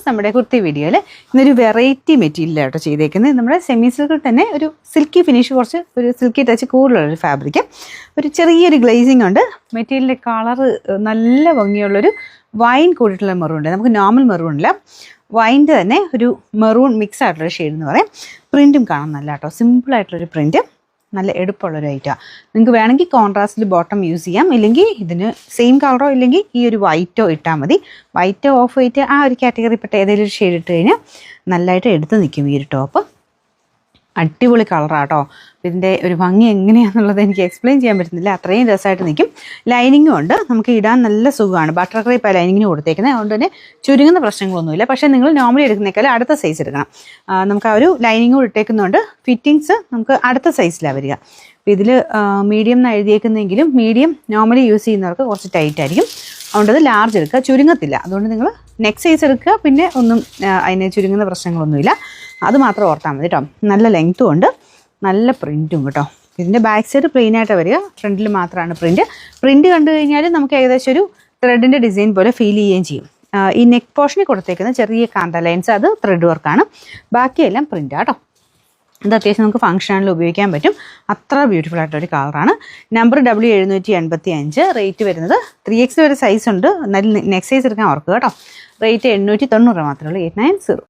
നമ്മുടെ കുർത്തി വീഡിയോയിൽ ഇന്നൊരു വെറൈറ്റി മെറ്റീരിയൽ ആട്ടോ ചെയ്തേക്കുന്നത്. നമ്മുടെ സെമി സിൽക്കിൽ തന്നെ ഒരു സിൽക്കി ഫിനിഷ്, കുറച്ച് ഒരു സിൽക്കി ടച്ച് കൂടുതലുള്ളൊരു ഫാബ്രിക്, ഒരു ചെറിയൊരു ഗ്ലേസിംഗ് ഉണ്ട്. മെറ്റീരിയലിൻ്റെ കളറ് നല്ല ഭംഗിയുള്ളൊരു വൈൻ കൂടിയിട്ടുള്ള മെറൂൺ ഉണ്ട്. നമുക്ക് നോർമൽ മെറൂൺ ഇല്ല, വൈൻ്റെ തന്നെ ഒരു മെറൂൺ മിക്സ് ആയിട്ടുള്ള ഷെയ്ഡ് എന്ന് പറയാം. പ്രിൻറ്റും കാണാൻ നല്ല കേട്ടോ, സിമ്പിളായിട്ടുള്ളൊരു പ്രിൻറ്റ്, നല്ല എടുപ്പുള്ളൊരു ഐറ്റമാണ്. നിങ്ങൾക്ക് വേണമെങ്കിൽ കോൺട്രാസ്റ്റിൽ ബോട്ടം യൂസ് ചെയ്യാം, ഇല്ലെങ്കിൽ ഇതിന് സെയിം കളറോ ഇല്ലെങ്കിൽ ഈ ഒരു വൈറ്റോ ഇട്ടാൽ മതി. വൈറ്റോ ഓഫ് വൈറ്റ് ആ ഒരു കാറ്റഗറിപ്പെട്ട ഏതെങ്കിലും ഒരു ഷെയ്ഡ് ഇട്ട് കഴിഞ്ഞാൽ നല്ലതായിട്ട് എടുത്ത് നിൽക്കും ഈ ഒരു ടോപ്പ്. അടിപൊളി കളറാട്ടോ. ഇതിൻ്റെ ഒരു ഭംഗി എങ്ങനെയാണെന്നുള്ളത് എനിക്ക് എക്സ്പ്ലെയിൻ ചെയ്യാൻ പറ്റുന്നില്ല, അത്രയും രസമായിട്ട് നിൽക്കും. ലൈനിങ്ങും ഉണ്ട്, നമുക്ക് ഇടാൻ നല്ല സുഖമാണ്. ബട്ടർ ക്രേപ്പ് ലൈനിങ്ങിന് കൊടുത്തേക്കുന്നത്, അതുകൊണ്ട് തന്നെ ചുരുങ്ങുന്ന പ്രശ്നങ്ങളൊന്നുമില്ല. പക്ഷേ നിങ്ങൾ നോർമലി എടുക്കുന്നേക്കാൾ അടുത്ത സൈസ് എടുക്കണം. നമുക്ക് ആ ഒരു ലൈനിങ് കൂടി ഇട്ടേക്കുന്നുണ്ട്. ഫിറ്റിങ്സ് നമുക്ക് അടുത്ത സൈസിലാണ് വരിക. അപ്പോൾ ഇതിൽ മീഡിയം എന്ന് എഴുതിയേക്കുന്നെങ്കിലും മീഡിയം നോർമലി യൂസ് ചെയ്യുന്നവർക്ക് കുറച്ച് ടൈറ്റ് ആയിരിക്കും. അതുകൊണ്ട് അത് ലാർജ് എടുക്കുക, ചുരുങ്ങത്തില്ല. അതുകൊണ്ട് നിങ്ങൾ നെക്സ്റ്റ് സൈസ് എടുക്കുക, പിന്നെ ഒന്നും അതിന് ചുരുങ്ങുന്ന പ്രശ്നങ്ങളൊന്നുമില്ല. അത് മാത്രം ഓർത്താൽ മതി കേട്ടോ. നല്ല ലെങ്ത്തും ഉണ്ട്, നല്ല പ്രിൻറ്റും കേട്ടോ. ഇതിൻ്റെ ബാക്ക് സൈഡ് പ്ലെയിൻ ആയിട്ട് വരിക, ഫ്രണ്ടിൽ മാത്രമാണ് പ്രിൻറ്റ്. പ്രിൻറ്റ് കണ്ടു കഴിഞ്ഞാൽ നമുക്ക് ഏകദേശം ഒരു ത്രെഡിൻ്റെ ഡിസൈൻ പോലെ ഫീൽ ചെയ്യുകയും ചെയ്യും. ഈ നെക്ക് പോർഷനിൽ കൊടുത്തേക്കുന്ന ചെറിയ കാന്ത ലൈൻസ് അത് ത്രെഡ് വർക്കാണ്, ബാക്കിയെല്ലാം പ്രിൻറ്റാണ് കേട്ടോ. ഇത് അത്യാവശ്യം നമുക്ക് ഫംഗ്ഷനിൽ ഉപയോഗിക്കാൻ പറ്റും. അത്ര ബ്യൂട്ടിഫുൾ ആയിട്ടൊരു കളറാണ്. നമ്പർ W785, റേറ്റ് വരുന്നത് 3X വരെ സൈസ് ഉണ്ട്. എന്നാലും നെക്സ്റ്റ് സൈസ് എടുക്കാൻ ഓർക്കുക കേട്ടോ. റേറ്റ് 890 മാത്രമേ ഉള്ളൂ, 890.